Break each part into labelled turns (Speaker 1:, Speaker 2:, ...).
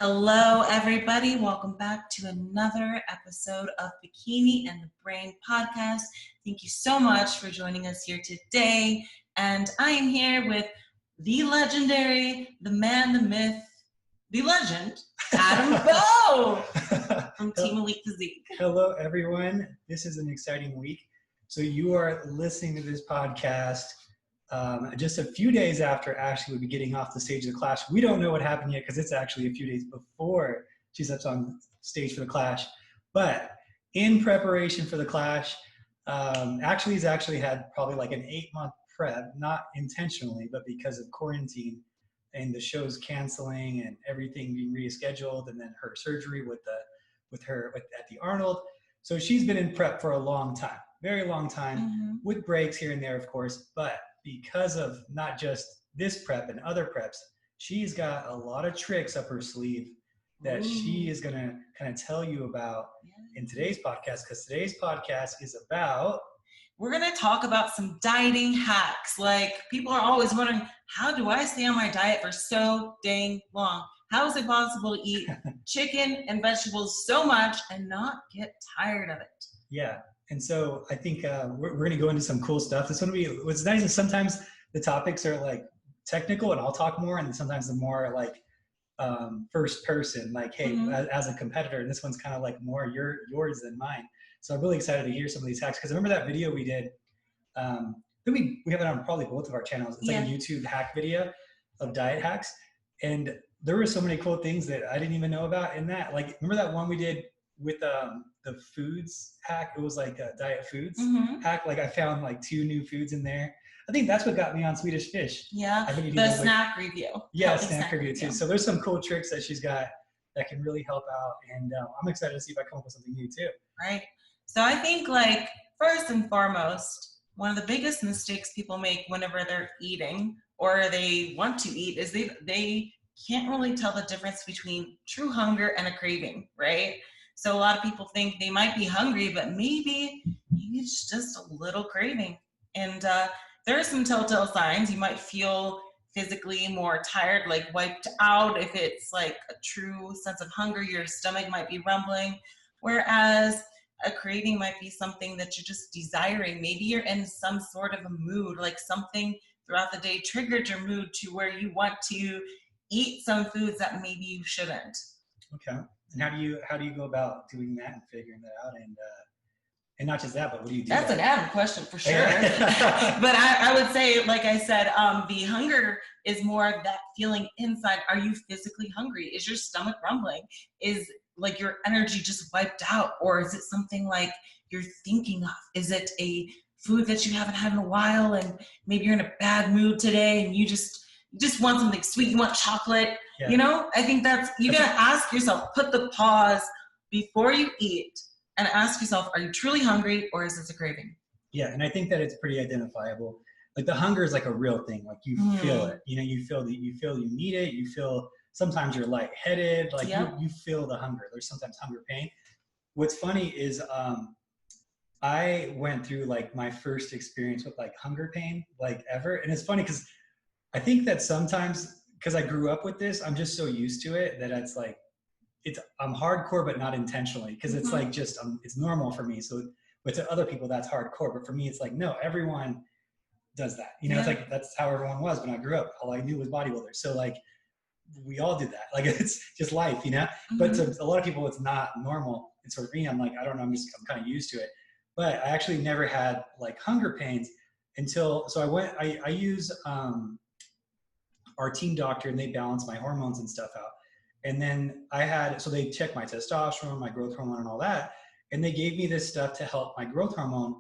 Speaker 1: Hello, everybody. Welcome back to another episode of Bikini and the Brain podcast. Thank you so much for joining us here today. And I am here with the legendary, the man, the myth, the legend, Adam Bowe from Team Elite Physique.
Speaker 2: Hello, everyone. This is an exciting week. So you are listening to this podcast just a few days after Ashley would be getting off the stage of the Clash. We don't know what happened yet because it's actually a few days before she's up on stage for the Clash. But in preparation for the Clash, Ashley's actually had probably like an 8-month prep, not intentionally, but because of quarantine and the shows canceling and everything being rescheduled, and then her surgery at the Arnold. So she's been in prep for a long time, very long time, with breaks here and there, of course, but because of not just this prep and other preps, she's got a lot of tricks up her sleeve that she is going to kind of tell you about in today's podcast, because today's podcast is about...
Speaker 1: We're going to talk about some dieting hacks. Like, people are always wondering, how do I stay on my diet for so dang long? How is it possible to eat chicken and vegetables so much and not get tired of it?
Speaker 2: Yeah. And so I think we're going to go into some cool stuff. What's nice is sometimes the topics are like technical and I'll talk more, and then sometimes the more like first person, like, hey, as a competitor, and this one's kind of like more yours than mine. So I'm really excited to hear some of these hacks, because I remember that video we did, we have it on probably both of our channels. It's like a YouTube hack video of diet hacks. And there were so many cool things that I didn't even know about in that. Like, remember that one we did with the foods hack? It was like a diet foods hack. Like, I found like 2 new foods in there. I think that's what got me on Swedish Fish.
Speaker 1: Yeah, the snack review.
Speaker 2: Yeah, snack review too. So there's some cool tricks that she's got that can really help out. And I'm excited to see if I come up with something new too.
Speaker 1: Right. So I think, like, first and foremost, one of the biggest mistakes people make whenever they're eating or they want to eat is they can't really tell the difference between true hunger and a craving, right? So a lot of people think they might be hungry, but maybe it's just a little craving. And there are some telltale signs. You might feel physically more tired, like wiped out. If it's like a true sense of hunger, your stomach might be rumbling. Whereas a craving might be something that you're just desiring. Maybe you're in some sort of a mood, like something throughout the day triggered your mood to where you want to eat some foods that maybe you shouldn't.
Speaker 2: Okay. And how do you go about doing that and figuring that out? And not just that, but what do you do?
Speaker 1: That's an Adam question for sure. But I would say, like I said, the hunger is more of that feeling inside. Are you physically hungry? Is your stomach rumbling? Is like your energy just wiped out? Or is it something like you're thinking of? Is it a food that you haven't had in a while, and maybe you're in a bad mood today and you just want something sweet, you want chocolate? Yeah. You know, I think you gotta ask yourself, put the pause before you eat and ask yourself, are you truly hungry, or is this a craving?
Speaker 2: Yeah, and I think that it's pretty identifiable. Like, the hunger is like a real thing. Like, you feel it. You know, you feel you need it. You feel sometimes you're lightheaded. Like, you feel the hunger. There's sometimes hunger pain. What's funny is I went through like my first experience with like hunger pain like ever, and it's funny because I think that sometimes, because I grew up with this, I'm just so used to it that it's like, I'm hardcore, but not intentionally, because it's like just, it's normal for me. So, but to other people, that's hardcore. But for me, it's like, no, everyone does that. You know, it's like, that's how everyone was when I grew up. All I knew was bodybuilders. So like, we all did that. Like, it's just life, you know? But to a lot of people, it's not normal. And so for me, I'm like, I don't know, I'm kind of used to it. But I actually never had like hunger pains until, so I use our team doctor, and they balance my hormones and stuff out. And then so they checked my testosterone, my growth hormone, and all that. And they gave me this stuff to help my growth hormone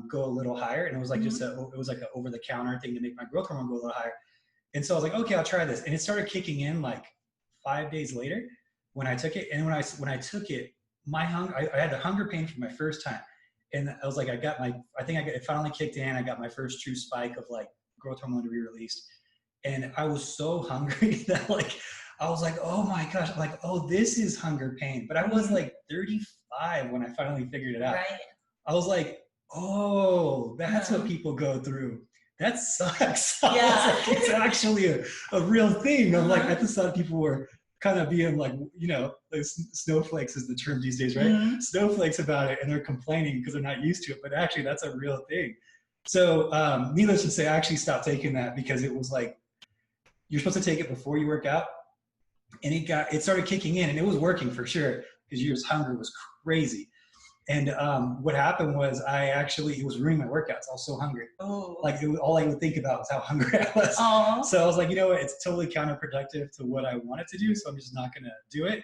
Speaker 2: go a little higher. And it was like it was like an over-the-counter thing to make my growth hormone go a little higher. And so I was like, okay, I'll try this. And it started kicking in like 5 days later when I took it. And when I took it, I had the hunger pain for my first time. And I was like, it finally kicked in. I got my first true spike of like growth hormone to be released. And I was so hungry that like, I was like, oh my gosh, like, oh, this is hunger pain. But I was like 35 when I finally figured it out. Right. I was like, oh, that's what people go through. That sucks. Yeah. Like, it's actually a real thing. I'm like, I just thought people were kind of being like, you know, snowflakes is the term these days, right? Snowflakes about it, and they're complaining because they're not used to it, but actually that's a real thing. So needless to say, I actually stopped taking that because it was like, you're supposed to take it before you work out, and it started kicking in, and it was working for sure because your hunger was crazy. And what happened was it was ruining my workouts. I was so hungry.
Speaker 1: Oh.
Speaker 2: Like all I would think about was how hungry I was.
Speaker 1: Aww.
Speaker 2: So I was like, you know what? It's totally counterproductive to what I wanted to do. So I'm just not going to do it.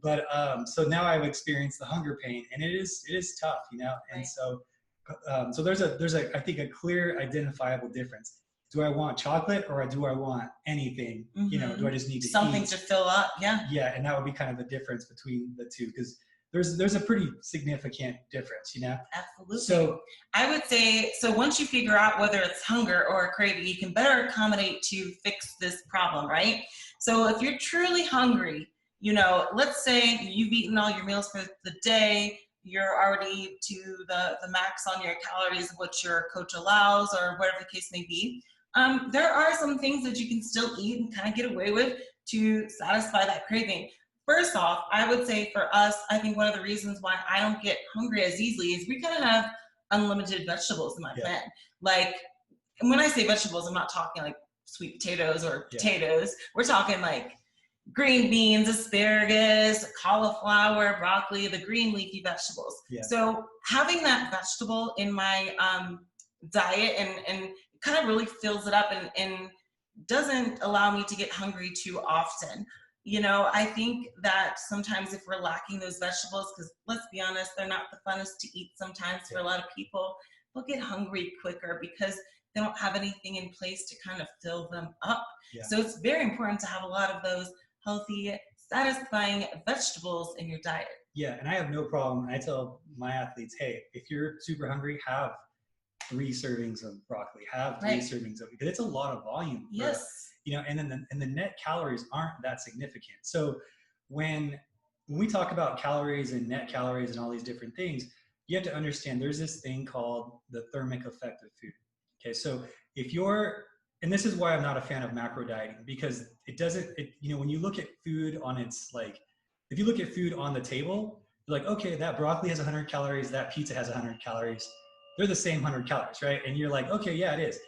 Speaker 2: But so now I've experienced the hunger pain, and it is tough, you know? And so there's I think a clear identifiable difference. Do I want chocolate or do I want anything? You know, do I just need to
Speaker 1: something
Speaker 2: eat?
Speaker 1: To fill up? Yeah.
Speaker 2: Yeah. And that would be kind of the difference between the two, because there's a pretty significant difference, you know?
Speaker 1: Absolutely.
Speaker 2: So
Speaker 1: I would say, so once you figure out whether it's hunger or a craving, you can better accommodate to fix this problem, right? So if you're truly hungry, you know, let's say you've eaten all your meals for the day, you're already to the max on your calories, which your coach allows, or whatever the case may be. There are some things that you can still eat and kind of get away with to satisfy that craving. First off, I would say for us, I think one of the reasons why I don't get hungry as easily is we kind of have unlimited vegetables in my plan. Like, when I say vegetables, I'm not talking like sweet potatoes or potatoes. We're talking like green beans, asparagus, cauliflower, broccoli, the green leafy vegetables. So having that vegetable in my diet and kind of really fills it up and doesn't allow me to get hungry too often. You know, I think that sometimes if we're lacking those vegetables, because let's be honest, they're not the funnest to eat sometimes for a lot of people, they'll get hungry quicker because they don't have anything in place to kind of fill them up. So it's very important to have a lot of those healthy, satisfying vegetables in your diet.
Speaker 2: Yeah, and I have no problem. I tell my athletes, hey, if you're super hungry, have 3 servings of broccoli, have 3 servings of, because it's a lot of volume. You know, and then the net calories aren't that significant. So when we talk about calories and net calories and all these different things, you have to understand there's this thing called the thermic effect of food. Okay, so if you're, and this is why I'm not a fan of macro dieting, because you know, when you look at food on its, like, if you look at food on the table, you're like, okay, that broccoli has 100 calories, that pizza has 100 calories. They're the same 100 calories, right? And you're like, okay, yeah, it is.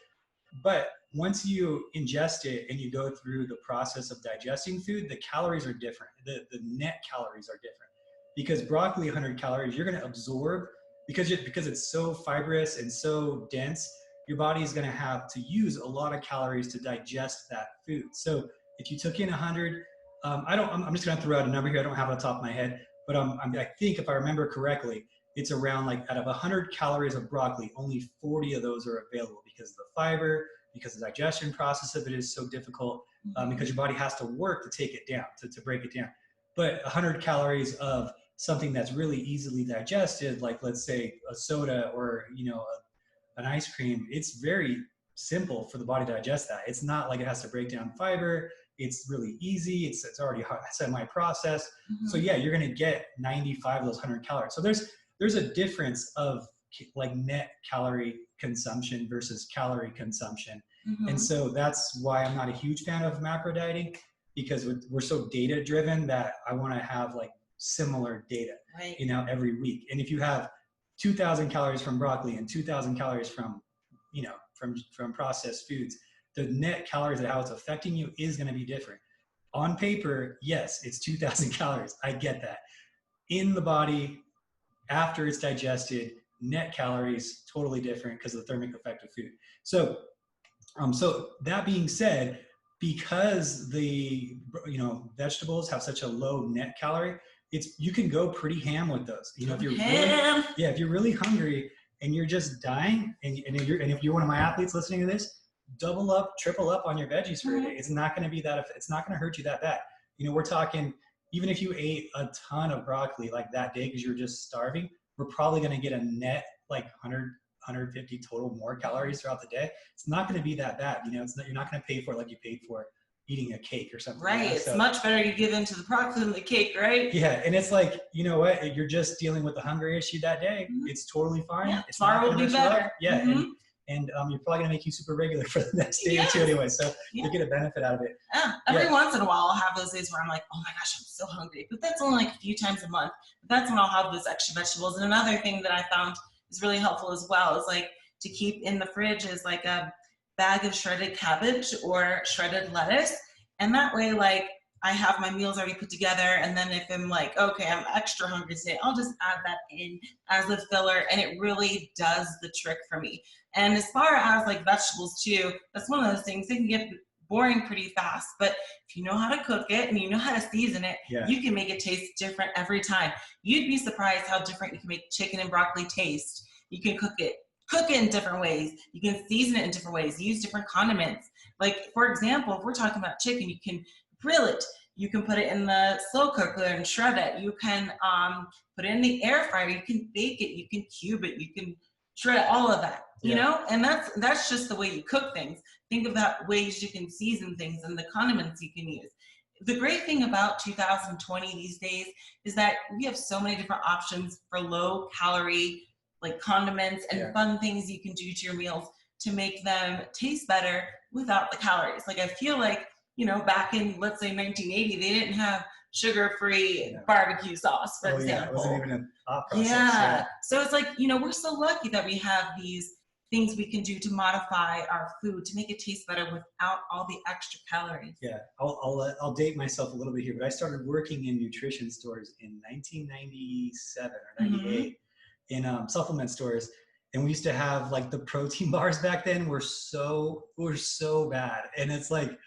Speaker 2: But once you ingest it and you go through the process of digesting food, the calories are different. The net calories are different. Because broccoli, 100 calories, you're going to absorb, because it's so fibrous and so dense, your body is going to have to use a lot of calories to digest that food. So if you took in 100, I'm just going to throw out a number here. I don't have it on the top of my head, but I think if I remember correctly, it's around, like, out of 100 calories of broccoli, only 40 of those are available because of the fiber, because the digestion process of it is so difficult, because your body has to work to take it down, to break it down. But 100 calories of something that's really easily digested, like, let's say a soda or, you know, an ice cream, it's very simple for the body to digest that. It's not like it has to break down fiber. It's really easy. It's already semi-processed. So yeah, you're going to get 95 of those 100 calories. So there's a difference of, like, net calorie consumption versus calorie consumption. And so that's why I'm not a huge fan of macro dieting, because we're so data driven that I want to have, like, similar data, you know, every week. And if you have 2,000 calories from broccoli and 2,000 calories from, you know, from processed foods, the net calories and how it's affecting you is going to be different. On paper, yes, it's 2,000 calories. I get that. In the body, after it's digested, net calories totally different because of the thermic effect of food. So that being said, because the, you know, vegetables have such a low net calorie, you can go pretty ham with those. You know, if you're really hungry and you're just dying, and if you're one of my athletes listening to this, double up, triple up on your veggies for a day. It's not going to hurt you that bad. You know, we're talking, even if you ate a ton of broccoli like that day because you were just starving, we're probably going to get a net like 100, 150 total more calories throughout the day. It's not going to be that bad. You know, you're not going to pay for it like you paid for eating a cake or something.
Speaker 1: Right. It's much better you give into the broccoli than the cake, right?
Speaker 2: Yeah. And it's like, you know what? You're just dealing with the hunger issue that day. It's totally fine.
Speaker 1: Yeah,
Speaker 2: it's
Speaker 1: tomorrow will be better.
Speaker 2: Yeah. and you're probably gonna make you super regular for the next day or two anyway. So you get a benefit out of it.
Speaker 1: Every once in a while, I'll have those days where I'm like, oh my gosh, I'm so hungry. But that's only like a few times a month. But that's when I'll have those extra vegetables. And another thing that I found is really helpful as well is like to keep in the fridge is like a bag of shredded cabbage or shredded lettuce. And that way, like, I have my meals already put together, and then if I'm like, okay, I'm extra hungry today, I'll just add that in as a filler, and it really does the trick for me. And as far as like vegetables too, that's one of those things, they can get boring pretty fast, but if you know how to cook it and you know how to season it, you can make it taste different every time. You'd be surprised how different you can make chicken and broccoli taste. You can cook it in different ways. You can season it in different ways, use different condiments. Like, for example, if we're talking about chicken, you can grill it. You can put it in the slow cooker and shred it. You can put it in the air fryer. You can bake it. You can cube it. You can shred all of that, you know? And that's just the way you cook things. Think about ways you can season things and the condiments you can use. The great thing about 2020 these days is that we have so many different options for low calorie, like condiments and fun things you can do to your meals to make them taste better without the calories. Like, I feel like, you know, back in, let's say 1980, they didn't have sugar-free barbecue sauce, for example.
Speaker 2: It wasn't even a thought process.
Speaker 1: So it's like, you know, we're so lucky that we have these things we can do to modify our food to make it taste better without all the extra calories.
Speaker 2: I'll date myself a little bit here, but I started working in nutrition stores in 1997 or 98 in supplement stores. And we used to have like the protein bars back then were so bad. And it's like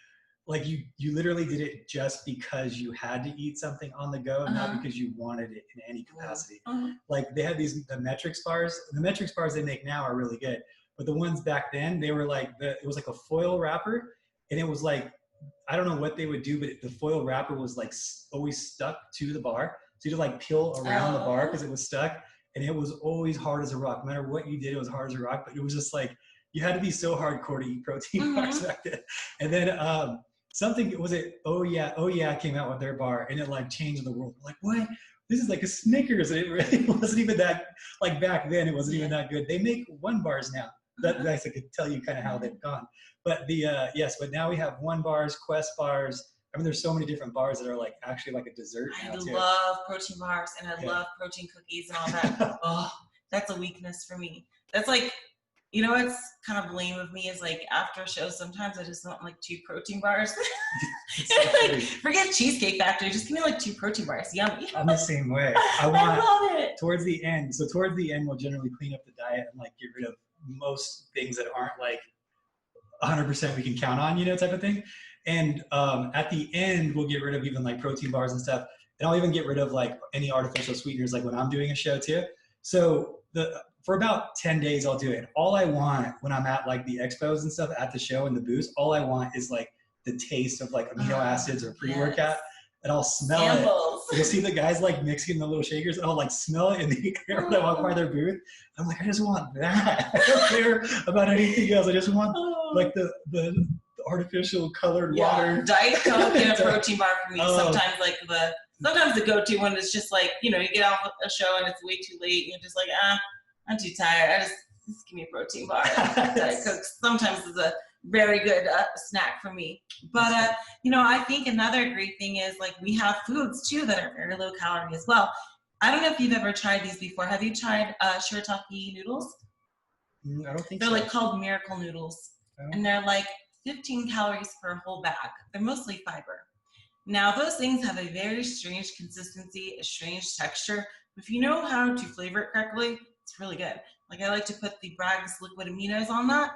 Speaker 2: you literally did it just because you had to eat something on the go and not because you wanted it in any capacity. Like, they had the Metrics bars. The Metrics bars they make now are really good, but the ones back then, they were like, it was like a foil wrapper, and it was like, I don't know what they would do, but the foil wrapper was like always stuck to the bar. So you had to like peel around the bar because it was stuck, and it was always hard as a rock. No matter what you did, it was hard as a rock, but it was just like, you had to be so hardcore to eat protein bars back then. And then, Oh Yeah came out with their bar, and it like changed the world. Like, what? This is like a Snickers, and it really wasn't even that, like back then, it wasn't even that good. They make One bars now. That I could tell you kind of how they've gone. But but now we have One bars, Quest bars. I mean, there's so many different bars that are like actually like a dessert now too.
Speaker 1: I love protein bars, and I love protein cookies and all that. Oh, that's a weakness for me. That's like, you know what's kind of lame of me is like after shows, sometimes I just want like 2 protein bars. Like, forget Cheesecake Factory, just give me like 2 protein bars. Yummy.
Speaker 2: I'm the same way. I love it. Towards the end, we'll generally clean up the diet and like get rid of most things that aren't like 100% we can count on, you know, type of thing. And at the end, we'll get rid of even like protein bars and stuff. And I'll even get rid of like any artificial sweeteners, like when I'm doing a show too. So for about 10 days, I'll do it. All I want when I'm at like the expos and stuff at the show and the booth, all I want is like the taste of like amino acids or pre-workout, and I'll smell it. You'll see the guys like mixing the little shakers, and I'll like smell it in the air when I walk by their booth. I'm like, I just want that. I don't care about anything else. I just want like the artificial colored water.
Speaker 1: Diet Coke and a protein bar for me. Sometimes the go-to one is just like, you know, you get off a show and it's way too late, and you're just like, I'm too tired. Just give me a protein bar. Diet Coke sometimes is a very good snack for me. But, you know, I think another great thing is like we have foods too that are very low calorie as well. I don't know if you've ever tried these before. Have you tried shirataki noodles?
Speaker 2: I don't think
Speaker 1: They're
Speaker 2: so.
Speaker 1: like called miracle noodles. And they're like 15 calories per whole bag. They're mostly fiber. Now, those things have a very strange consistency, a strange texture. If you know how to flavor it correctly, it's really good. Like, I like to put the Bragg's liquid aminos on that.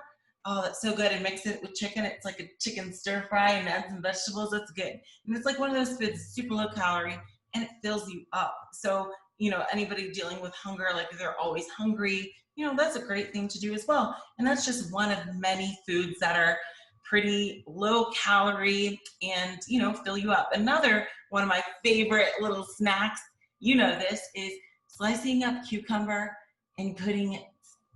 Speaker 1: Oh, that's so good. And mix it with chicken. It's like a chicken stir fry and add some vegetables. That's good. And it's like one of those foods, super low calorie, and it fills you up. So, you know, anybody dealing with hunger, like if they're always hungry, you know, that's a great thing to do as well. And that's just one of many foods that are pretty low calorie and, you know, fill you up. Another one of my favorite little snacks, you know this, is slicing up cucumber and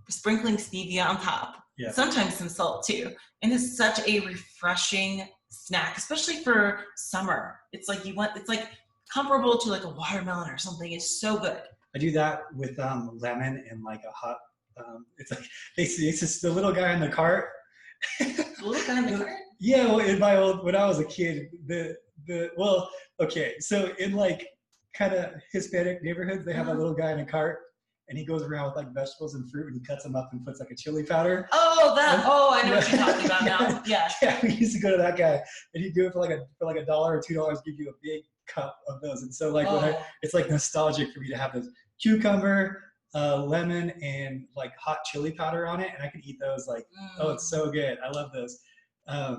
Speaker 1: sprinkling stevia on top. Yeah. Sometimes some salt too. And it's such a refreshing snack, especially for summer. It's like it's like comparable to like a watermelon or something. It's so good.
Speaker 2: I do that with lemon and like a hot It's like it's just the little guy in the cart.
Speaker 1: The little guy in the cart?
Speaker 2: Yeah, well, when I was a kid, okay, so in like kind of Hispanic neighborhoods, they have a little guy in a cart, and he goes around with like vegetables and fruit, and he cuts them up and puts like a chili powder.
Speaker 1: I know what you're talking about now. Yeah.
Speaker 2: Yeah, we used to go to that guy, and he'd do it for like $1 or $2, give you a big cup of those. And so like it's like nostalgic for me to have those cucumber, lemon, and like hot chili powder on it, and I can eat those like oh, it's so good. I love those.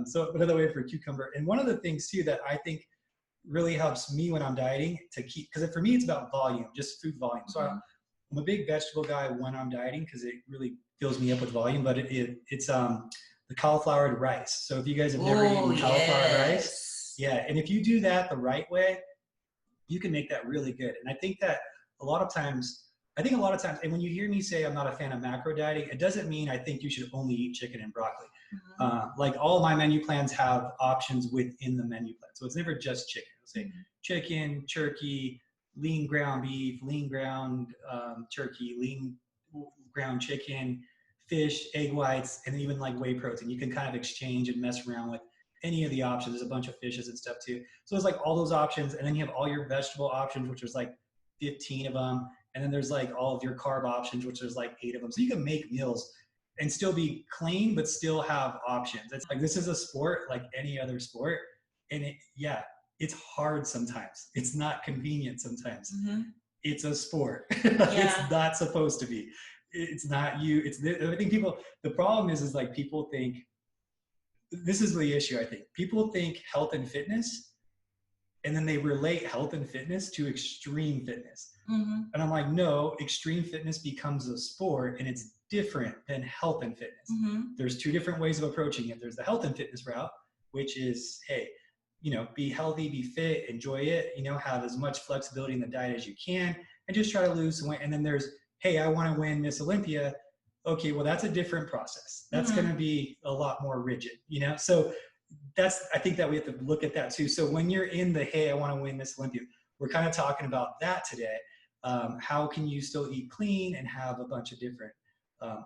Speaker 2: So another way for cucumber. And one of the things too that I think really helps me when I'm dieting to keep, because for me it's about volume, just food volume. So I'm a big vegetable guy when I'm dieting because it really fills me up with volume. But it's the cauliflower and rice. So if you guys have never eaten cauliflower and rice, yeah, and if you do that the right way, you can make that really good. And I think a lot of times, and when you hear me say I'm not a fan of macro dieting, it doesn't mean I think you should only eat chicken and broccoli. Like all of my menu plans have options within the menu plan. So it's never just chicken. It'll say chicken, turkey, lean ground beef, lean ground turkey, lean ground chicken, fish, egg whites, and even like whey protein. You can kind of exchange and mess around with any of the options. There's a bunch of fishes and stuff too. So it's like all those options, and then you have all your vegetable options, which is like 15 of them. And then there's like all of your carb options, which there's like 8 of them. So you can make meals and still be clean, but still have options. It's like, this is a sport like any other sport. And it's hard sometimes. It's not convenient sometimes. It's a sport. It's not supposed to be. It's not you. I think the problem is like people think, this is the issue, I think. People think health and fitness, and then they relate health and fitness to extreme fitness. And I'm like, no, extreme fitness becomes a sport, and it's different than health and fitness. There's 2 different ways of approaching it. There's the health and fitness route, which is, hey, be healthy, be fit, enjoy it, have as much flexibility in the diet as you can, and just try to lose some weight. And then there's, hey, I want to win Miss Olympia. Okay, well, that's a different process. That's going to be a lot more rigid, So I think that we have to look at that too. So when you're in the, hey, I want to win Miss Olympia, we're kind of talking about that today. How can you still eat clean and have a bunch of different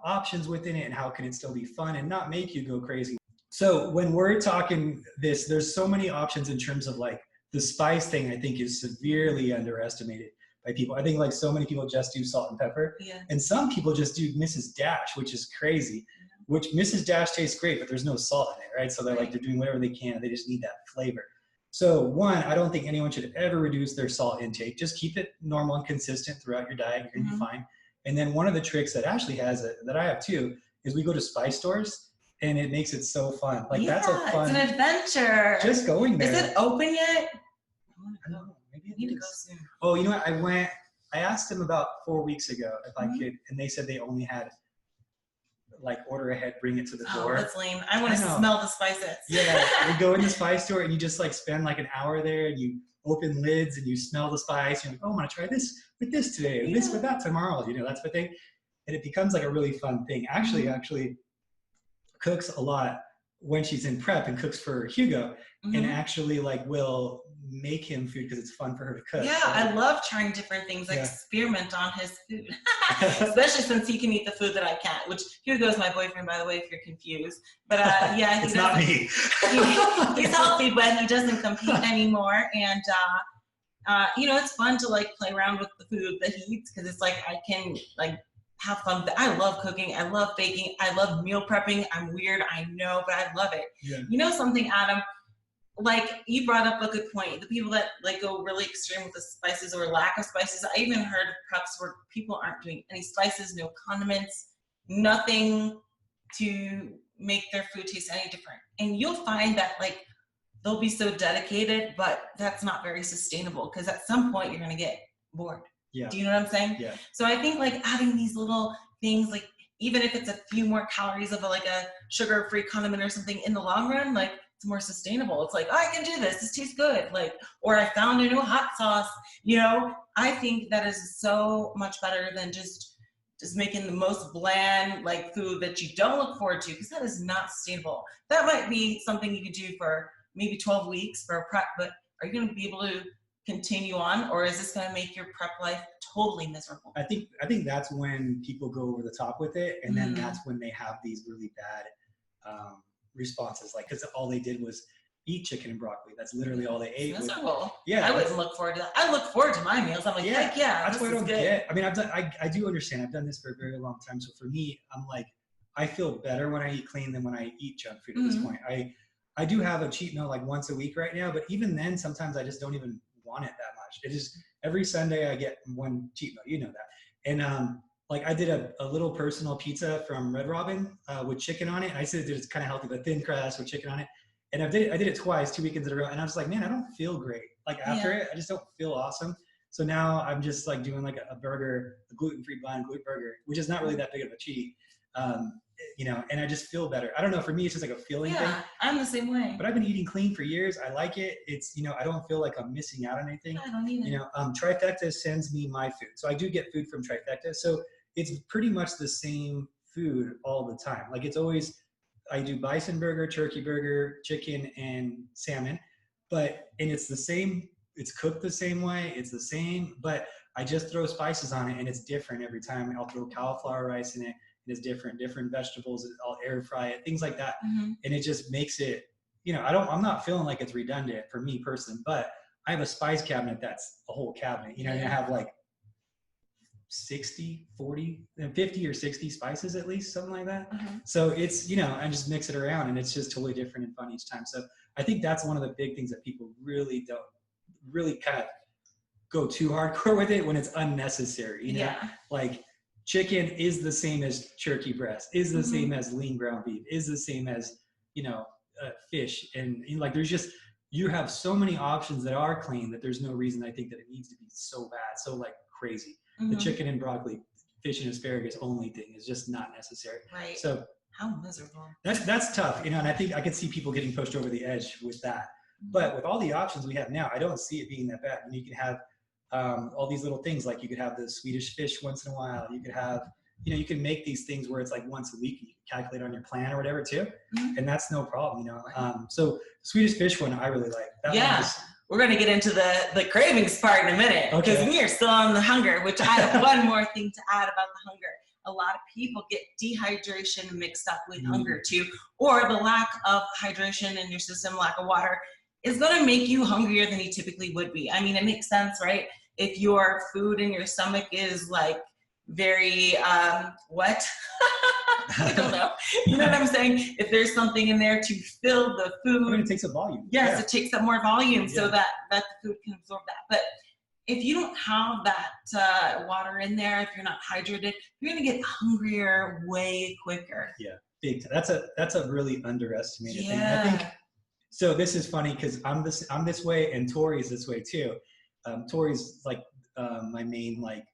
Speaker 2: options within it, and how can it still be fun and not make you go crazy? So when we're talking this, there's so many options in terms of like the spice thing. I think is severely underestimated by people. I think like so many people just do salt and pepper, and some people just do Mrs. Dash, which is crazy. Which Mrs. Dash tastes great, but there's no salt in it, right? So they're doing whatever they can. They just need that flavor. So one, I don't think anyone should ever reduce their salt intake. Just keep it normal and consistent throughout your diet. You're gonna be fine. And then one of the tricks that Ashley has that I have too is we go to spice stores, and it makes it so fun. Like that's a fun.
Speaker 1: It's an adventure.
Speaker 2: Just going there.
Speaker 1: Is it open yet?
Speaker 2: I don't know. Maybe
Speaker 1: I need to go soon.
Speaker 2: Oh, you know what? I asked them about 4 weeks ago if I could, and they said they only had like order ahead, bring it to the door.
Speaker 1: Oh, that's lame. I want to smell the spices.
Speaker 2: Yeah, you go in the spice store and you just like spend like an hour there, and you open lids and you smell the spice. You're like, oh, I want to try this with this today, and this with that tomorrow. That's the thing. And it becomes like a really fun thing. Actually cooks a lot when she's in prep, and cooks for Hugo, and actually like will make him food because it's fun for her to cook.
Speaker 1: Yeah, so, I love trying different things, like experiment on his food, especially since he can eat the food that I can't, which Hugo's my boyfriend, by the way, if you're confused. But
Speaker 2: it's not me.
Speaker 1: He's healthy, but he doesn't compete anymore. And it's fun to like play around with the food that he eats, because it's like I can like have fun. I love cooking. I love baking. I love meal prepping. I'm weird, I know, but I love it. Yeah. You know something, Adam? Like you brought up a good point. The people that like go really extreme with the spices or lack of spices. I even heard of preps where people aren't doing any spices, no condiments, nothing to make their food taste any different. And you'll find that like they'll be so dedicated, but that's not very sustainable, because at some point you're gonna get bored. Yeah. Do you know what I'm saying? Yeah. So I think like adding these little things, like even if it's a few more calories of like a sugar-free condiment or something, in the long run, like it's more sustainable. It's like, oh, I can do this. This tastes good. Like, or I found a new hot sauce. I think that is so much better than just making the most bland like food that you don't look forward to, because that is not sustainable. That might be something you could do for maybe 12 weeks for a prep, but are you going to be able to continue on, or is this going to make your prep life totally miserable?
Speaker 2: I think that's when people go over the top with it, and then that's when they have these really bad responses, like, because all they did was eat chicken and broccoli. That's literally all they ate.
Speaker 1: Miserable.
Speaker 2: Yeah,
Speaker 1: I wouldn't look forward to that. I look forward to my meals. I'm like, heck yeah,
Speaker 2: that's what I don't get. I mean, I do understand. I've done this for a very long time. So for me, I'm like, I feel better when I eat clean than when I eat junk food at this point. I do have a cheat meal like once a week right now, but even then, sometimes I just don't even want it that much. It is every Sunday I get one cheat meal. You know that. And like I did a little personal pizza from Red Robin with chicken on it. And I said it's kind of healthy, but thin crust with chicken on it. And I did it twice, 2 weekends in a row. And I was like, man, I don't feel great. Like after it, I just don't feel awesome. So now I'm just like doing like a burger, a gluten-free bun gluten burger, which is not really that big of a cheat. You know, and I just feel better. I don't know. For me, it's just like a feeling thing.
Speaker 1: Yeah, I'm the same way.
Speaker 2: But I've been eating clean for years. I like it. It's, you know, I don't feel like I'm missing out on anything.
Speaker 1: I don't either.
Speaker 2: You know, Trifecta sends me my food. So I do get food from Trifecta. So it's pretty much the same food all the time. Like it's always, I do bison burger, turkey burger, chicken, and salmon. And it's the same. It's cooked the same way. It's the same, but I just throw spices on it and it's different every time. I'll throw cauliflower rice in it. It's different vegetables. I'll air fry it, things like that. And it just makes it, you know, I'm not feeling like it's redundant for me personally, but I have a spice cabinet that's a whole cabinet, you know, and I have like 60, 40, 50 or 60 spices at least, something like that. So it's, you know, I just mix it around and it's just totally different and fun each time. So I think that's one of the big things that people really don't really kind of go too hardcore with it when it's unnecessary, you know, like chicken is the same as turkey breast, is the same as lean ground beef, is the same as, you know, fish. And like, there's just, you have so many options that are clean that there's no reason I think that it needs to be so bad, so like crazy. The chicken and broccoli, fish and asparagus only thing is just not necessary.
Speaker 1: Right.
Speaker 2: So
Speaker 1: how miserable.
Speaker 2: That's tough, you know, and I think I could see people getting pushed over the edge with that. But with all the options we have now, I don't see it being that bad. And you can have all these little things, like you could have the Swedish fish once in a while. You could have, you know, you can make these things where it's like once a week and you can calculate on your plan or whatever too. And that's no problem, you know. So the Swedish fish one, I really like. That
Speaker 1: we're going to get into the cravings part in a minute, because we are still on the hunger, which I have one more thing to add about the hunger. A lot of people get dehydration mixed up with hunger too, or the lack of hydration in your system, lack of water, is going to make you hungrier than you typically would be. I mean, it makes sense, right? If your food in your stomach is like very wet, I don't know. You know what I'm saying? If there's something in there to fill the food.
Speaker 2: I mean, it takes up volume.
Speaker 1: Yes, it takes up more volume so that the food can absorb that. But if you don't have that water in there, if you're not hydrated, you're going to get hungrier way quicker.
Speaker 2: Yeah, big time. That's a really underestimated thing. I think. So this is funny because I'm this way and Tori's this way too. Tori's like my main, like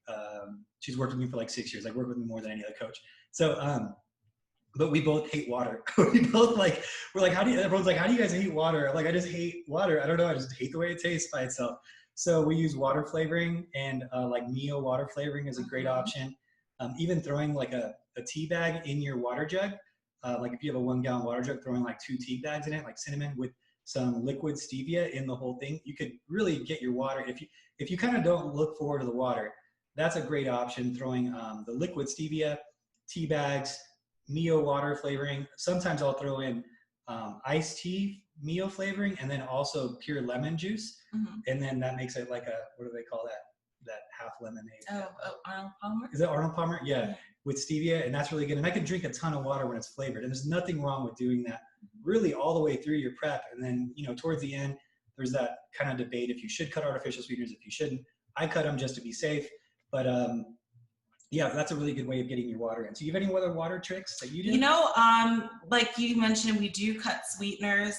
Speaker 2: she's worked with me for like 6 years. Like worked with me more than any other coach. So but we both hate water. We're like, everyone's like, how do you guys hate water? I'm like, I just hate water. I don't know. I just hate the way it tastes by itself. So we use water flavoring, and like Mio water flavoring is a great option. Even throwing like a tea bag in your water jug. Like if you have a 1 gallon water jug, throwing like 2 tea bags in it, like cinnamon with some liquid stevia in the whole thing, you could really get your water. If you kind of don't look forward to the water, that's a great option. Throwing the liquid stevia, tea bags, Mio water flavoring. Sometimes I'll throw in iced tea Mio flavoring, and then also pure lemon juice. And then that makes it like what do they call that half lemonade?
Speaker 1: Arnold Palmer?
Speaker 2: Is it Arnold Palmer? Yeah. With stevia, and that's really good. And I can drink a ton of water when it's flavored, and there's nothing wrong with doing that really all the way through your prep. And then, you know, towards the end, there's that kind of debate if you should cut artificial sweeteners, if you shouldn't. I cut them just to be safe, but yeah, that's a really good way of getting your water in. So you have any other water tricks that you do?
Speaker 1: You know, like you mentioned, we do cut sweeteners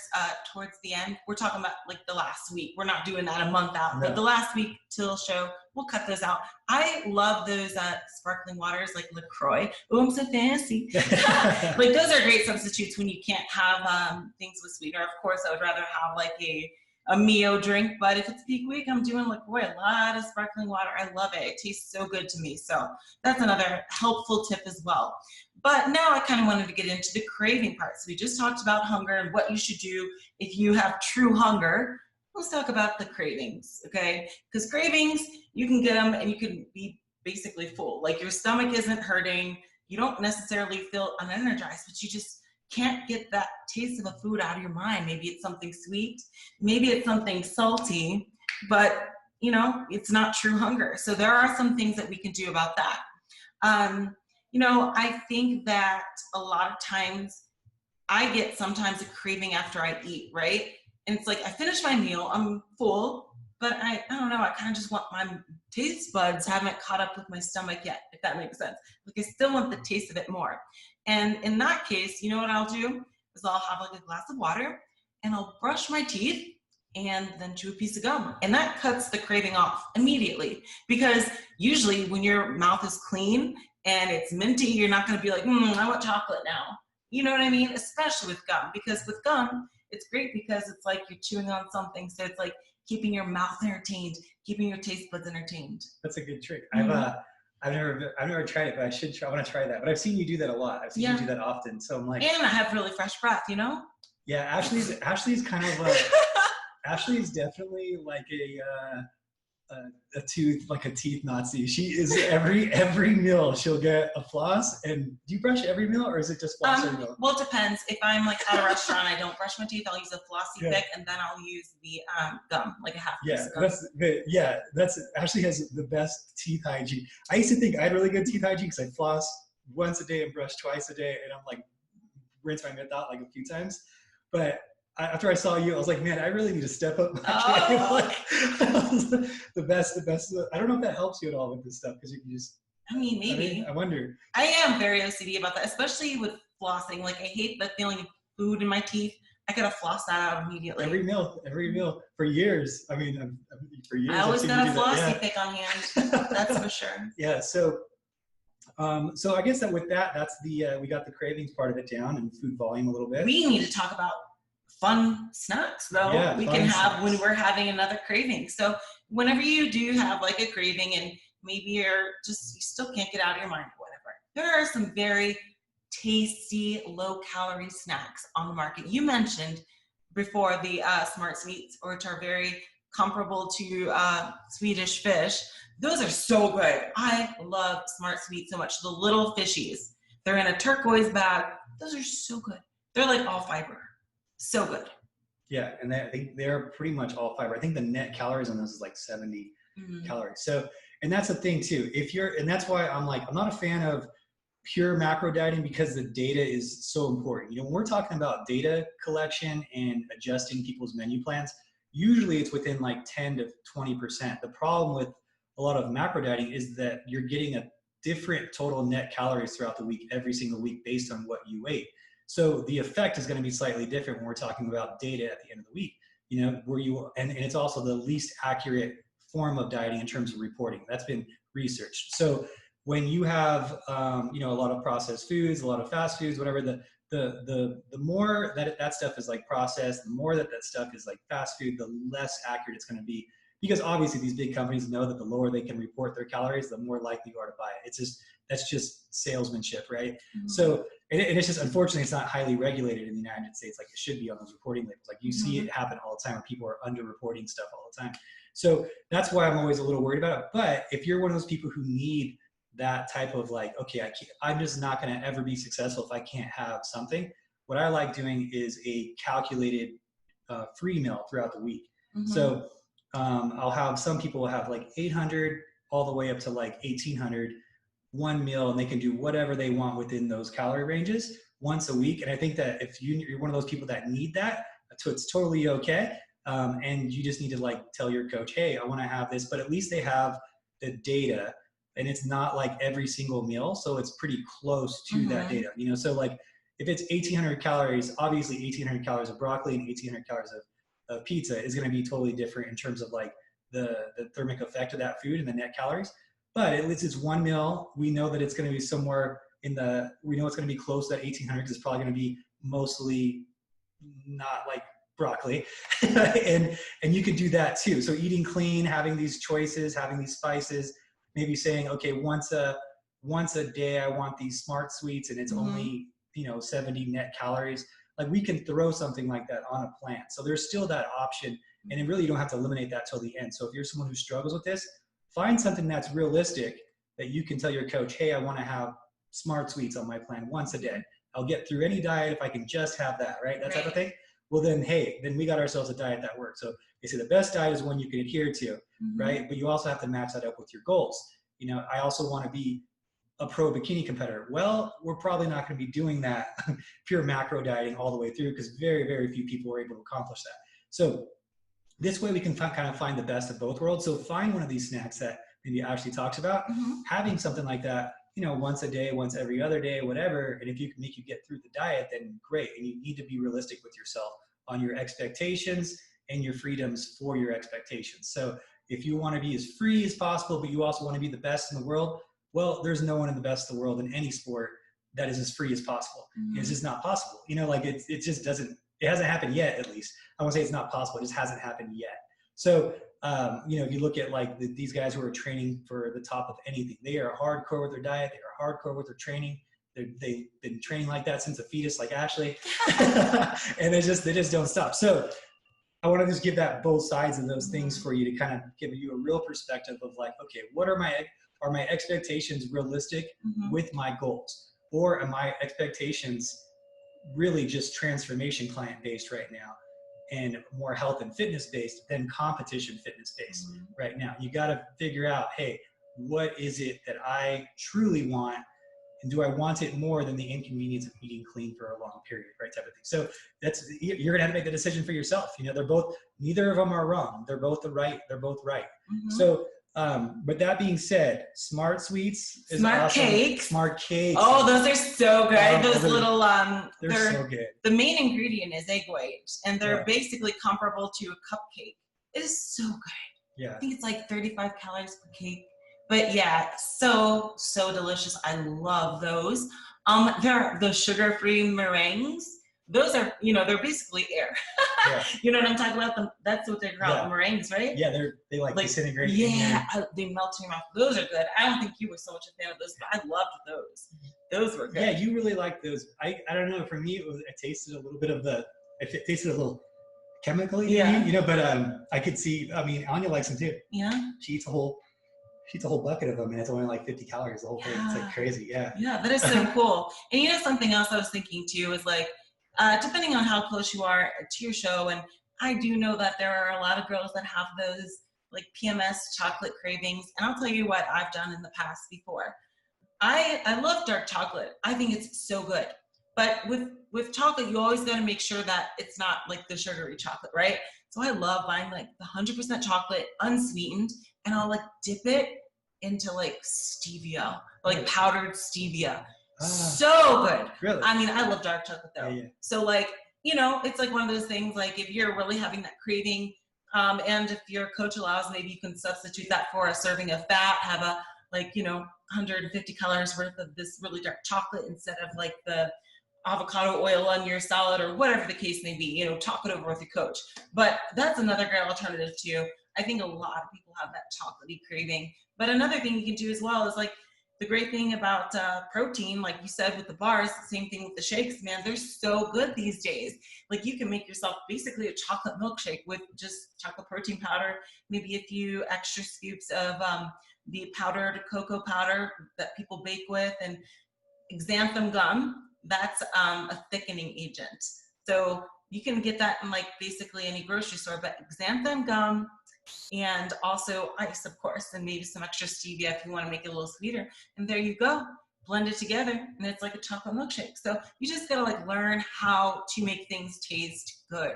Speaker 1: towards the end. We're talking about like the last week. We're not doing that a month out, but the last week till show, we'll cut those out. I love those sparkling waters like LaCroix. Oh, I'm so fancy. Like those are great substitutes when you can't have things with sweetener. Of course, I would rather have like a Mio drink, but if it's peak week, I'm doing LaCroix, a lot of sparkling water. I love it. It tastes so good to me. So that's another helpful tip as well. But now I kind of wanted to get into the craving part. So we just talked about hunger and what you should do if you have true hunger. let's talk about the cravings, okay? Because cravings, you can get them and you can be basically full. Like your stomach isn't hurting. You don't necessarily feel unenergized, but you just can't get that taste of a food out of your mind. Maybe it's something sweet, maybe it's something salty, but you know, it's not true hunger. So there are some things that we can do about that. You know, I think that a lot of times I get sometimes a craving after I eat, right? And it's like I finish my meal, I'm full, but I don't know, I kind of just want my taste buds haven't caught up with my stomach yet, if that makes sense. Like I still want the taste of it more. And in that case, you know what I'll do is I'll have like a glass of water and I'll brush my teeth and then chew a piece of gum. And that cuts the craving off immediately, because usually when your mouth is clean and it's minty, you're not going to be like, I want chocolate now. You know what I mean? Especially with gum, because with gum, it's great because it's like you're chewing on something. So it's like keeping your mouth entertained, keeping your taste buds entertained.
Speaker 2: That's a good trick.
Speaker 1: Mm-hmm.
Speaker 2: I've never tried it, but I should try. I want to try that. But I've seen you do that a lot. I've seen you do that often. So I'm like,
Speaker 1: and I have really fresh breath, you know?
Speaker 2: Yeah, Ashley's kind of Ashley's definitely like a teeth Nazi. She is every meal she'll get a floss. And do you brush every meal, or is it just floss every meal?
Speaker 1: Well, it depends. If I'm like at a restaurant, I don't brush my teeth. I'll use a flossy pick, and then I'll use the gum, like a half piece of gum.
Speaker 2: That's Ashley has the best teeth hygiene. I used to think I had really good teeth hygiene because I floss once a day and brush twice a day, and I'm like rinse my mouth out like a few times. But after I saw you, I was like, man, I really need to step up my game. Like, the best. I don't know if that helps you at all with this stuff, because you can just.
Speaker 1: I mean, maybe.
Speaker 2: I wonder.
Speaker 1: I am very OCD about that, especially with flossing. Like, I hate the feeling of food in my teeth. I gotta floss that out immediately.
Speaker 2: Every meal for years. I mean, for years.
Speaker 1: I always got a flossy pick on hand. That's for sure.
Speaker 2: Yeah. So I guess that with that's the we got the cravings part of it down and food volume a little bit.
Speaker 1: We need to talk about fun snacks though. We can have when we're having another craving. So whenever you do have like a craving and maybe you still can't get out of your mind or whatever, there are some very tasty low calorie snacks on the market. You mentioned before the smart sweets, which are very comparable to Swedish fish. Those are so good. I love smart sweets so much. The little fishies, they're in a turquoise bag. Those are so good. They're like all fiber. So good. Yeah,
Speaker 2: and I think they're pretty much all fiber. I think the net calories on those is like 70 calories. So, and that's the thing too. And that's why I'm not a fan of pure macro dieting, because the data is so important. You know, when we're talking about data collection and adjusting people's menu plans, usually it's within like 10 to 20%. The problem with a lot of macro dieting is that you're getting a different total net calories throughout the week, every single week, based on what you ate. So the effect is going to be slightly different when we're talking about data at the end of the week, you know, and it's also the least accurate form of dieting in terms of reporting. That's been researched. So when you have, you know, a lot of processed foods, a lot of fast foods, whatever, the more that stuff is like processed, the more that stuff is like fast food, the less accurate it's going to be. Because obviously these big companies know that the lower they can report their calories, the more likely you are to buy it. That's just salesmanship, right? Mm-hmm. So, and it's just, unfortunately, it's not highly regulated in the United States like it should be on those reporting labels. Like you see it happen all the time where people are under-reporting stuff all the time. So that's why I'm always a little worried about it. But if you're one of those people who need that type of like, okay, I'm just not going to ever be successful if I can't have something, what I like doing is a calculated free meal throughout the week. Mm-hmm. So I'll have, some people will have like 800 all the way up to like 1800 one meal, and they can do whatever they want within those calorie ranges once a week. And I think that if you're one of those people that need that, so it's totally okay. And you just need to like tell your coach, hey, I want to have this, but at least they have the data, and it's not like every single meal. So it's pretty close to that data, you know? So like if it's 1800 calories, obviously 1800 calories of broccoli and 1800 calories of pizza is going to be totally different in terms of like the thermic effect of that food and the net calories. But at least it's one meal. We know that it's going to be somewhere we know it's going to be close to that 1800 because it's probably going to be mostly not like broccoli. and you can do that too. So eating clean, having these choices, having these spices, maybe saying, okay, once a day I want these smart sweets and it's only, 70 net calories. Like we can throw something like that on a plan. So there's still that option And then really you don't have to eliminate that till the end. So if you're someone who struggles with this, find something that's realistic that you can tell your coach, hey, I want to have Smart Sweets on my plan once a day. I'll get through any diet if I can just have that, right? That type of thing. Well, then, hey, then we got ourselves a diet that works. So they say the best diet is one you can adhere to, right? But you also have to match that up with your goals. You know, I also want to be a pro bikini competitor. Well, we're probably not going to be doing that pure macro dieting all the way through because very, very few people are able to accomplish that. So this way we can kind of find the best of both worlds. So find one of these snacks that maybe Ashley talks about, having something like that, you know, once a day, once every other day, whatever. And if you can make you get through the diet, then great. And you need to be realistic with yourself on your expectations and your freedoms for your expectations. So if you want to be as free as possible, but you also want to be the best in the world, well, there's no one in the best in the world in any sport that is as free as possible. It's just not possible. You know, like it just doesn't, it hasn't happened yet, at least. I won't say it's not possible, it just hasn't happened yet. So, you know, if you look at like these guys who are training for the top of anything, they are hardcore with their diet, they are hardcore with their training. They've been training like that since a fetus, like Ashley, and they just don't stop. So I want to just give that both sides of those things for you to kind of give you a real perspective of like, okay, what are my expectations realistic with my goals? Or are my expectations really just transformation client based right now and more health and fitness based than competition fitness based right now? You got to figure out, hey, what is it that I truly want? And do I want it more than the inconvenience of eating clean for a long period, right? Type of thing. So you're gonna have to make the decision for yourself. You know, neither of them are wrong. They're both right. So, but that being said, Smart Sweets is awesome.
Speaker 1: Cakes.
Speaker 2: Smart cakes.
Speaker 1: Oh, those are so good. Those little,
Speaker 2: they're so good.
Speaker 1: The main ingredient is egg white, and they're basically comparable to a cupcake. It is so good.
Speaker 2: Yeah.
Speaker 1: I think it's like 35 calories per cake. But yeah, so delicious. I love those. They're the sugar-free meringues. Those are, you know, they're basically air. You know what I'm talking about? That's what they're called, meringues, right?
Speaker 2: Yeah, they like disintegrate.
Speaker 1: Yeah, they melt in your mouth. Those are good. I don't think you were so much a fan of those, but I loved those. Those were good.
Speaker 2: Yeah, you really like those. I don't know. For me, it tasted a little bit of it tasted a little chemically, you know, but I could see, I mean, Anya likes them too.
Speaker 1: Yeah.
Speaker 2: She eats a whole bucket of them, and it's only like 50 calories, the whole thing. It's like crazy. Yeah,
Speaker 1: that is so cool. And you know, something else I was thinking too is like, depending on how close you are to your show, and I do know that there are a lot of girls that have those like PMS chocolate cravings, and I'll tell you what I've done in the past before. I love dark chocolate. I think it's so good. But with chocolate, you always got to make sure that it's not like the sugary chocolate, right? So I love buying like the 100% chocolate unsweetened, and I'll like dip it into like stevia, like powdered stevia. So good.
Speaker 2: Really?
Speaker 1: I mean, I love dark chocolate though.
Speaker 2: Yeah.
Speaker 1: So like, you know, it's like one of those things, like if you're really having that craving, and if your coach allows, maybe you can substitute that for a serving of fat, have a like, you know, 150 calories worth of this really dark chocolate instead of like the avocado oil on your salad or whatever the case may be, you know, talk it over with your coach. But that's another great alternative too. I think a lot of people have that chocolatey craving. But another thing you can do as well is like the great thing about protein, like you said with the bars, the same thing with the shakes, man, they're so good these days. Like you can make yourself basically a chocolate milkshake with just chocolate protein powder, maybe a few extra scoops of the powdered cocoa powder that people bake with, and xanthan gum. That's a thickening agent. So you can get that in like basically any grocery store, but xanthan gum and also ice, of course, and maybe some extra stevia if you want to make it a little sweeter. And there you go. Blend it together and it's like a chocolate milkshake. So you just got to like learn how to make things taste good.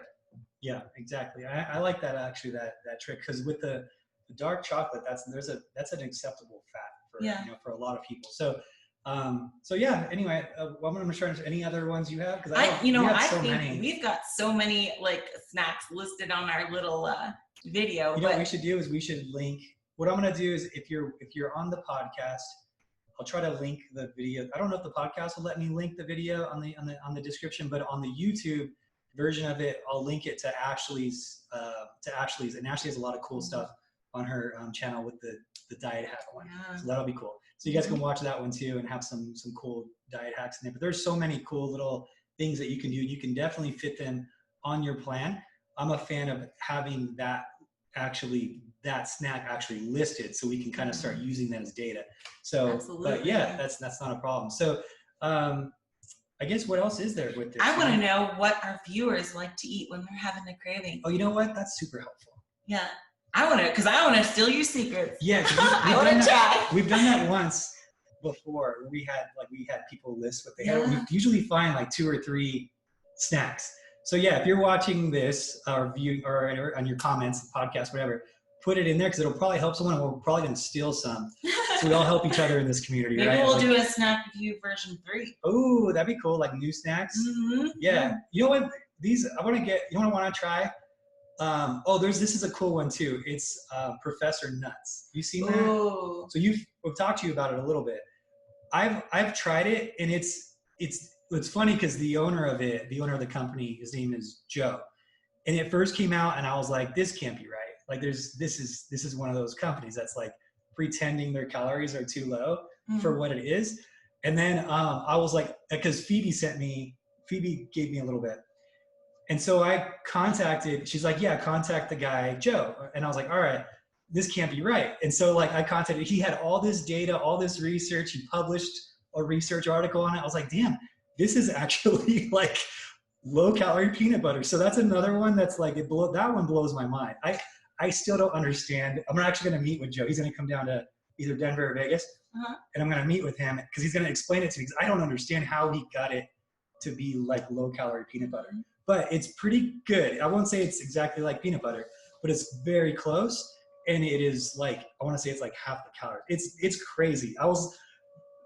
Speaker 2: Yeah, exactly. I like that actually, that trick, because with the dark chocolate, that's an acceptable fat for you know, for a lot of people. So yeah, anyway, I'm going to try any other ones you have, because I think
Speaker 1: we've got so many like snacks listed on our little video.
Speaker 2: You know what we should do is we should link. What I'm going to do is if you're on the podcast, I'll try to link the video. I don't know if the podcast will let me link the video on the description, but on the YouTube version of it, I'll link it to Ashley's, and Ashley has a lot of cool stuff on her channel with the diet hack one. Yeah. So that'll be cool. So you guys can watch that one too and have some cool diet hacks in there. But there's so many cool little things that you can do. You can definitely fit them on your plan. I'm a fan of having that snack actually listed, so we can kind of start using that as data. So,
Speaker 1: absolutely.
Speaker 2: But yeah, that's not a problem. So, I guess what else is there with this?
Speaker 1: I want to know what our viewers like to eat when they're having a craving.
Speaker 2: Oh, you know what? That's super helpful.
Speaker 1: Yeah, I want to steal your secrets.
Speaker 2: Yeah,
Speaker 1: I want to try.
Speaker 2: We've done that once before. We had people list what they had. We usually find like 2 or 3 snacks. So yeah, if you're watching this or on your comments, podcast, whatever, put it in there because it'll probably help someone. And we're probably gonna steal some, so we all help each other in this community.
Speaker 1: Maybe
Speaker 2: right?
Speaker 1: we'll do a snack review version 3.
Speaker 2: Oh, that'd be cool, like new snacks.
Speaker 1: Mm-hmm.
Speaker 2: Yeah, you know what? These I want to get. You know what I want to try? This is a cool one too. It's Professor Nuts. You seen that?
Speaker 1: Ooh.
Speaker 2: So we've talked to you about it a little bit. I've tried it, and it's funny because the owner of the company, his name is Joe, and it first came out, and I was like, this can't be right. Like this is one of those companies that's like pretending their calories are too low for what it is. And then I was like, because Phoebe gave me a little bit. And so she's like, yeah, contact the guy, Joe. And I was like, all right, this can't be right. And so like I contacted, he had all this data, all this research. He published a research article on it. I was like, damn, this is actually like low calorie peanut butter. So that's another one that's like, that one blows my mind. I still don't understand. I'm actually going to meet with Joe. He's going to come down to either Denver or Vegas. And I'm going to meet with him because he's going to explain it to me because I don't understand how he got it to be like low calorie peanut butter. But it's pretty good. I won't say it's exactly like peanut butter, but it's very close. And it is like, I want to say it's like half the calories. It's crazy.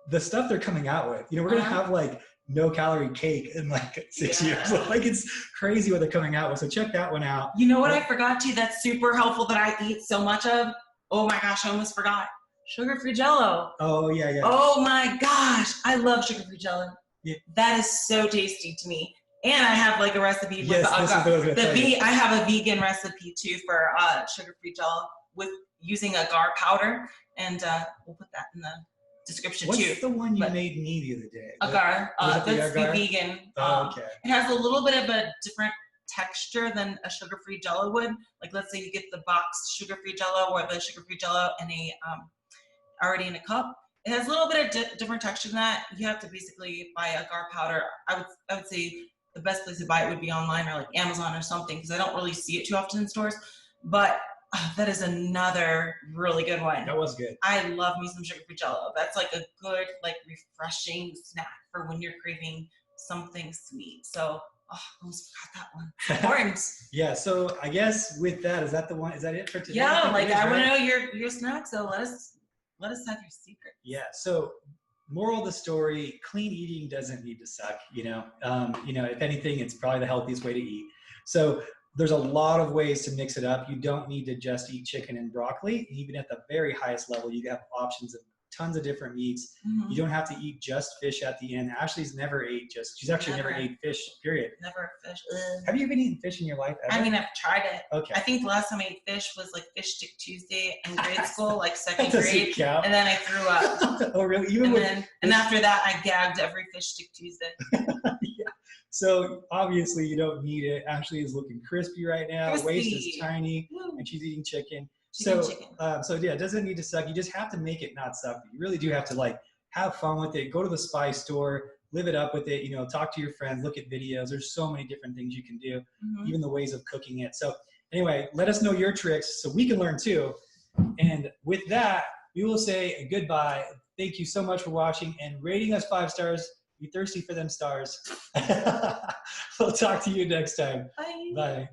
Speaker 2: The stuff they're coming out with, we're going to have like no calorie cake in like 6 years. Like it's crazy what they're coming out with. So check that one out.
Speaker 1: You know what I forgot to that's super helpful that I eat so much of? Oh my gosh, I almost forgot. Sugar-free Jello.
Speaker 2: Oh yeah.
Speaker 1: Oh my gosh, I love sugar-free Jello. Yeah. That is so tasty to me. And I have like a recipe with I have a vegan recipe too for sugar-free Jello with using agar powder, and we'll put that in the description too.
Speaker 2: What's the one you made me the other day?
Speaker 1: Agar. That's the vegan.
Speaker 2: Okay.
Speaker 1: It has a little bit of a different texture than a sugar-free Jello would. Like let's say you get the boxed sugar-free Jello or the sugar-free Jello in a already in a cup. It has a little bit of different texture than that. You have to basically buy agar powder. I would say the best place to buy it would be online or like Amazon or something because I don't really see it too often in stores. But that is another really good one.
Speaker 2: That was good.
Speaker 1: I love me some sugar-free Jello. That's like a good, like refreshing snack for when you're craving something sweet. So, I almost forgot that one. It's important.
Speaker 2: Yeah. So I guess with that, is that the one? Is that it for today?
Speaker 1: Yeah. I want to know your snack. So let us have your secret.
Speaker 2: Yeah. So moral of the story: clean eating doesn't need to suck. If anything, it's probably the healthiest way to eat. So there's a lot of ways to mix it up. You don't need to just eat chicken and broccoli. Even at the very highest level, you have options of tons of different meats. You don't have to eat just fish at the end. Ashley's never ate she's actually never ate fish, period.
Speaker 1: Never fish.
Speaker 2: Have you even eaten fish in your life ever?
Speaker 1: I mean, I've tried it.
Speaker 2: Okay.
Speaker 1: I think the last time I ate fish was like Fish Stick Tuesday in grade school, like second grade. And then I threw up.
Speaker 2: Oh, really?
Speaker 1: And after that, I gagged every Fish Stick Tuesday.
Speaker 2: Yeah. So obviously you don't need it. Ashley is looking crispy right now. Her waist is tiny, and she's eating chicken. So yeah, it doesn't need to suck. You just have to make it not suck. You really do have to like have fun with it. Go to the spice store, live it up with it. Talk to your friends, look at videos. There's so many different things you can do, even the ways of cooking it. So anyway, let us know your tricks so we can learn too. And with that, we will say goodbye. Thank you so much for watching and rating us 5 stars. Be thirsty for them stars. We'll talk to you next time.
Speaker 1: Bye.
Speaker 2: Bye.